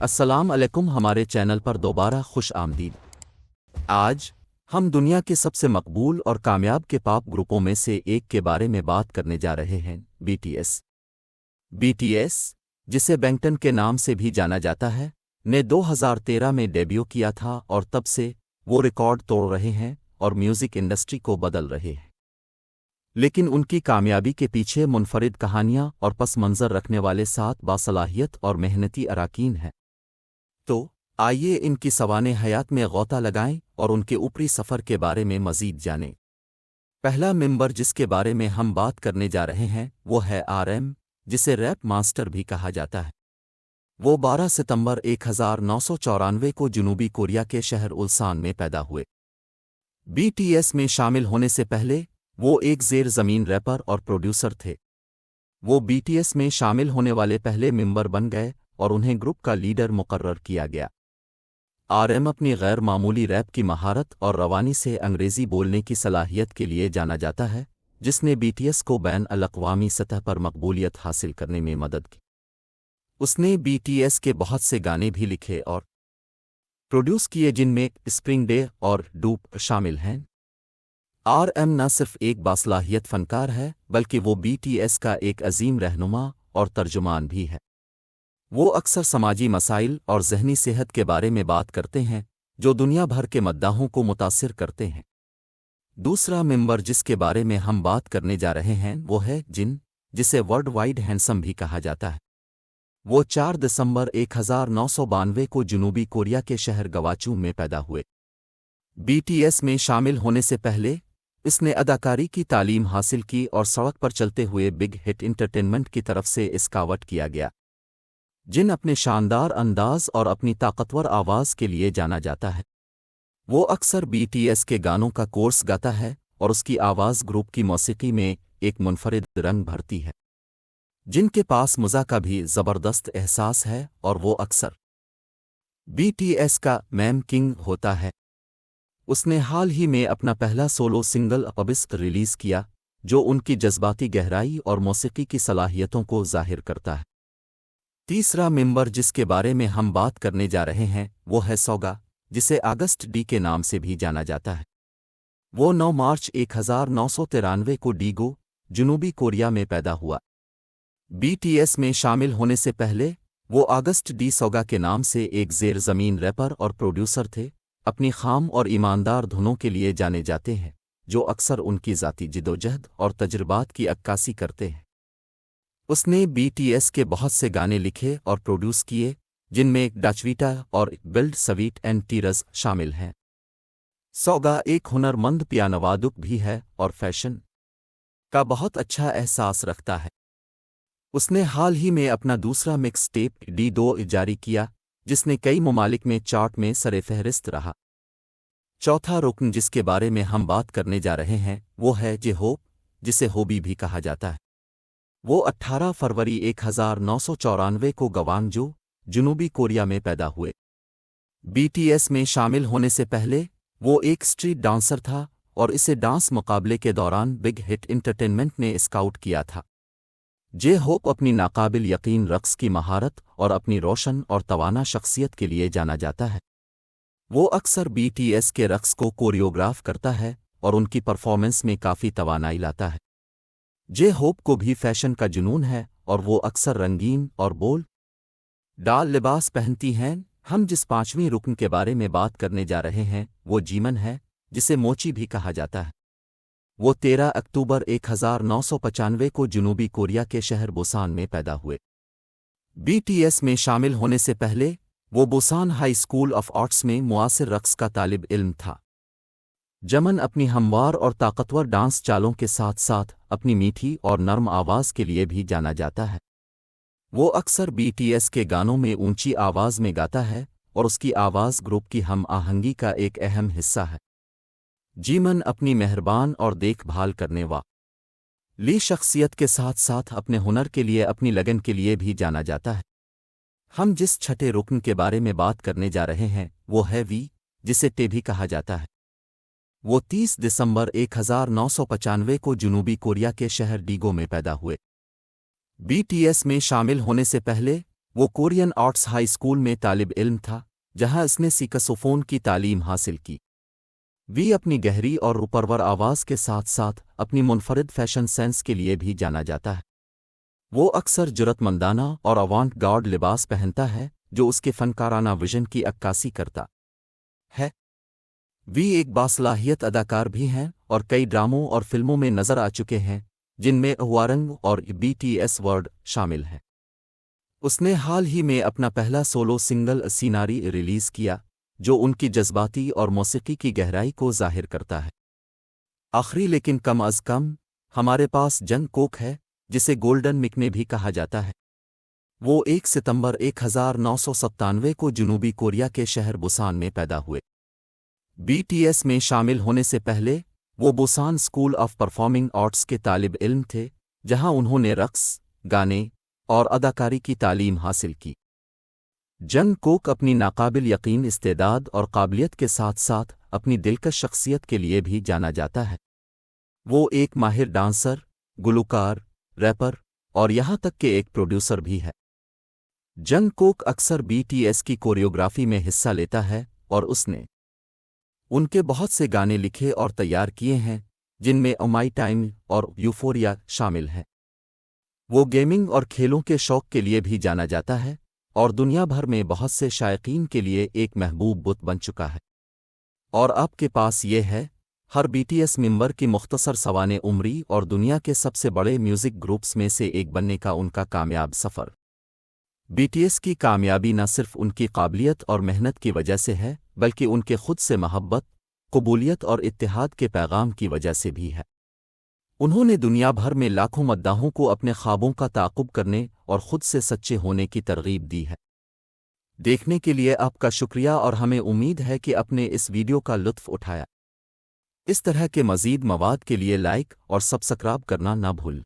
السلام علیکم ہمارے چینل پر دوبارہ خوش آمدید۔ آج ہم دنیا کے سب سے مقبول اور کامیاب کے پاپ گروپوں میں سے ایک کے بارے میں بات کرنے جا رہے ہیں، B T S. B T S, جسے بینگٹن کے نام سے بھی جانا جاتا ہے، نے 2013 میں ڈیبیو کیا تھا اور تب سے وہ ریکارڈ توڑ رہے ہیں اور میوزک انڈسٹری کو بدل رہے ہیں۔ لیکن ان کی کامیابی کے پیچھے منفرد کہانیاں اور پس منظر رکھنے والے 7 باصلاحیت اور محنتی اراکین ہیں۔ تو آئیے ان کی سوانح حیات میں غوطہ لگائیں اور ان کے اوپری سفر کے بارے میں مزید جانیں۔ پہلا ممبر جس کے بارے میں ہم بات کرنے جا رہے ہیں وہ ہے RM، جسے ریپ ماسٹر بھی کہا جاتا ہے۔ وہ 12 ستمبر 1994 کو جنوبی کوریا کے شہر اولسان میں پیدا ہوئے۔ بی ٹی ایس میں شامل ہونے سے پہلے وہ ایک زیر زمین ریپر اور پروڈیوسر تھے۔ وہ بی ٹی ایس میں شامل ہونے والے پہلے ممبر بن گئے اور انہیں گروپ کا لیڈر مقرر کیا گیا۔ RM اپنی غیر معمولی ریپ کی مہارت اور روانی سے انگریزی بولنے کی صلاحیت کے لیے جانا جاتا ہے، جس نے بی ٹی ایس کو بین الاقوامی سطح پر مقبولیت حاصل کرنے میں مدد کی۔ اس نے بی ٹی ایس کے بہت سے گانے بھی لکھے اور پروڈیوس کیے، جن میں اسپرنگ ڈے اور ڈوپ شامل ہیں۔ RM نہ صرف ایک باصلاحیت فنکار ہے بلکہ وہ بی ٹی ایس کا ایک عظیم رہنما اور ترجمان بھی ہے۔ وہ اکثر سماجی مسائل اور ذہنی صحت کے بارے میں بات کرتے ہیں جو دنیا بھر کے مداحوں کو متاثر کرتے ہیں۔ دوسرا ممبر جس کے بارے میں ہم بات کرنے جا رہے ہیں وہ ہے جن، جسے ورلڈ وائڈ ہینڈسم بھی کہا جاتا ہے۔ وہ 4 دسمبر 1992 کو جنوبی کوریا کے شہر گواچو میں پیدا ہوئے۔ بی ٹی ایس میں شامل ہونے سے پہلے اس نے اداکاری کی تعلیم حاصل کی اور سڑک پر چلتے ہوئے بگ ہٹ انٹرٹینمنٹ کی طرف سے اسکاؤٹ کیا گیا۔ جن اپنے شاندار انداز اور اپنی طاقتور آواز کے لیے جانا جاتا ہے۔ وہ اکثر بی ٹی ایس کے گانوں کا کورس گاتا ہے اور اس کی آواز گروپ کی موسیقی میں ایک منفرد رنگ بھرتی ہے۔ جن کے پاس مزاح کا بھی زبردست احساس ہے اور وہ اکثر بی ٹی ایس کا میم کنگ ہوتا ہے۔ اس نے حال ہی میں اپنا پہلا سولو سنگل ابس ریلیز کیا جو ان کی جذباتی گہرائی اور موسیقی کی صلاحیتوں کو ظاہر کرتا ہے۔ تیسرا ممبر جس کے بارے میں ہم بات کرنے جا رہے ہیں وہ ہے سوگا، جسے اگست ڈی کے نام سے بھی جانا جاتا ہے۔ وہ 9 مارچ 1993 کو ڈیگو، جنوبی کوریا میں پیدا ہوا۔ بی ٹی ایس میں شامل ہونے سے پہلے وہ اگست ڈی سوگا کے نام سے ایک زیر زمین ریپر اور پروڈیوسر تھے۔ اپنی خام اور ایماندار دھنوں کے لیے جانے جاتے ہیں جو اکثر ان کی ذاتی جدوجہد اور تجربات کی عکاسی کرتے ہیں۔ اس نے بی ٹی ایس کے بہت سے گانے لکھے اور پروڈیوس کیے، جن میں ڈاچویٹا اور بلڈ سویٹ اینڈ ٹیرز شامل ہیں۔ سوگا ایک ہنرمند پیانوادک بھی ہے اور فیشن کا بہت اچھا احساس رکھتا ہے۔ اس نے حال ہی میں اپنا دوسرا مکس ٹیپ D2 جاری کیا، جس نے کئی ممالک میں چارٹ میں سر فہرست رہا۔ چوتھا رکن جس کے بارے میں ہم بات کرنے جا رہے ہیں وہ ہے جے ہوپ، جسے ہوبی بھی کہا جاتا ہے۔ وہ 18 فروری 1994 کو گوانجو، جنوبی کوریا میں پیدا ہوئے۔ بی ٹی ایس میں شامل ہونے سے پہلے وہ ایک اسٹریٹ ڈانسر تھا اور اسے ڈانس مقابلے کے دوران بگ ہٹ انٹرٹینمنٹ نے اسکاؤٹ کیا تھا۔ جے ہوپ اپنی ناقابل یقین رقص کی مہارت اور اپنی روشن اور توانا شخصیت کے لیے جانا جاتا ہے۔ وہ اکثر بی ٹی ایس کے رقص کو کوریوگراف کرتا ہے اور ان کی پرفارمنس میں کافی توانائی لاتا ہے۔ جے ہوپ کو بھی فیشن کا جنون ہے اور وہ اکثر رنگین اور بول ڈال لباس پہنتی ہیں۔ ہم جس 5ویں رکن کے بارے میں بات کرنے جا رہے ہیں وہ جیمن ہے، جسے موچی بھی کہا جاتا ہے۔ وہ 13 اکتوبر 1995 کو جنوبی کوریا کے شہر بوسان میں پیدا ہوئے۔ بی ٹی ایس میں شامل ہونے سے پہلے وہ Busan high school of arts میں معاصر رقص کا طالب علم تھا۔ جمن اپنی ہموار اور طاقتور ڈانس چالوں کے ساتھ ساتھ اپنی میٹھی اور نرم آواز کے لیے بھی جانا جاتا ہے۔ وہ اکثر بی ٹی ایس کے گانوں میں اونچی آواز میں گاتا ہے اور اس کی آواز گروپ کی ہم آہنگی کا ایک اہم حصہ ہے۔ جیمن اپنی مہربان اور دیکھ بھال کرنے والی شخصیت کے ساتھ ساتھ اپنے ہنر کے لیے اپنی لگن کے لیے بھی جانا جاتا ہے۔ ہم جس چھٹے رکن کے بارے میں بات کرنے جا رہے ہیں وہ ہے وی، جسے ٹے بھی کہا جاتا ہے۔ وہ 30 دسمبر 1995 کو جنوبی کوریا کے شہر ڈیگو میں پیدا ہوئے۔ بی ٹی ایس میں شامل ہونے سے پہلے وہ کورین آرٹس ہائی اسکول میں طالب علم تھا جہاں اس نے سیکسوفون کی تعلیم حاصل کی۔ وی اپنی گہری اور روپرور آواز کے ساتھ ساتھ اپنی منفرد فیشن سینس کے لیے بھی جانا جاتا ہے۔ وہ اکثر جرأت مندانہ اور اوانٹ گارڈ لباس پہنتا ہے جو اس کے فنکارانہ وژن کی عکاسی کرتا ہے۔ وی ایک باصلاحیت اداکار بھی ہیں اور کئی ڈراموں اور فلموں میں نظر آ چکے ہیں جن میں ہوارنگ اور BTS ورڈ شامل ہیں۔ اس نے حال ہی میں اپنا پہلا سولو سنگل سیناری ریلیز کیا جو ان کی جذباتی اور موسیقی کی گہرائی کو ظاہر کرتا ہے۔ آخری لیکن کم از کم ہمارے پاس جنگ کوک ہے جسے گولڈن مکنے بھی کہا جاتا ہے۔ وہ 1 ستمبر 1997 کو جنوبی کوریا کے شہر بوسان میں پیدا ہوئے۔ BTS میں شامل ہونے سے پہلے وہ Busan school of performing arts کے طالب علم تھے جہاں انہوں نے رقص، گانے اور اداکاری کی تعلیم حاصل کی۔ جنگ کوک اپنی ناقابل یقین استعداد اور قابلیت کے ساتھ ساتھ اپنی دلکش شخصیت کے لیے بھی جانا جاتا ہے۔ وہ ایک ماہر ڈانسر، گلوکار، ریپر اور یہاں تک کہ ایک پروڈیوسر بھی ہے۔ جنگ کوک اکثر BTS کی کوریوگرافی میں حصہ لیتا ہے اور اس نے ان کے بہت سے گانے لکھے اور تیار کیے ہیں جن میں مائی ٹائم اور یوفوریا شامل ہیں۔ وہ گیمنگ اور کھیلوں کے شوق کے لیے بھی جانا جاتا ہے اور دنیا بھر میں بہت سے شائقین کے لیے ایک محبوب بت بن چکا ہے۔ اور آپ کے پاس یہ ہے ہر BTS ممبر کی مختصر سوانح عمری اور دنیا کے سب سے بڑے میوزک گروپس میں سے ایک بننے کا ان کا کامیاب سفر۔ BTS کی کامیابی نہ صرف ان کی قابلیت اور محنت کی وجہ سے ہے بلکہ ان کے خود سے محبت، قبولیت اور اتحاد کے پیغام کی وجہ سے بھی ہے۔ انہوں نے دنیا بھر میں لاکھوں مداحوں کو اپنے خوابوں کا تعاقب کرنے اور خود سے سچے ہونے کی ترغیب دی ہے۔ دیکھنے کے لیے آپ کا شکریہ اور ہمیں امید ہے کہ آپ نے اس ویڈیو کا لطف اٹھایا۔ اس طرح کے مزید مواد کے لیے لائک اور سبسکرائب کرنا نہ بھول۔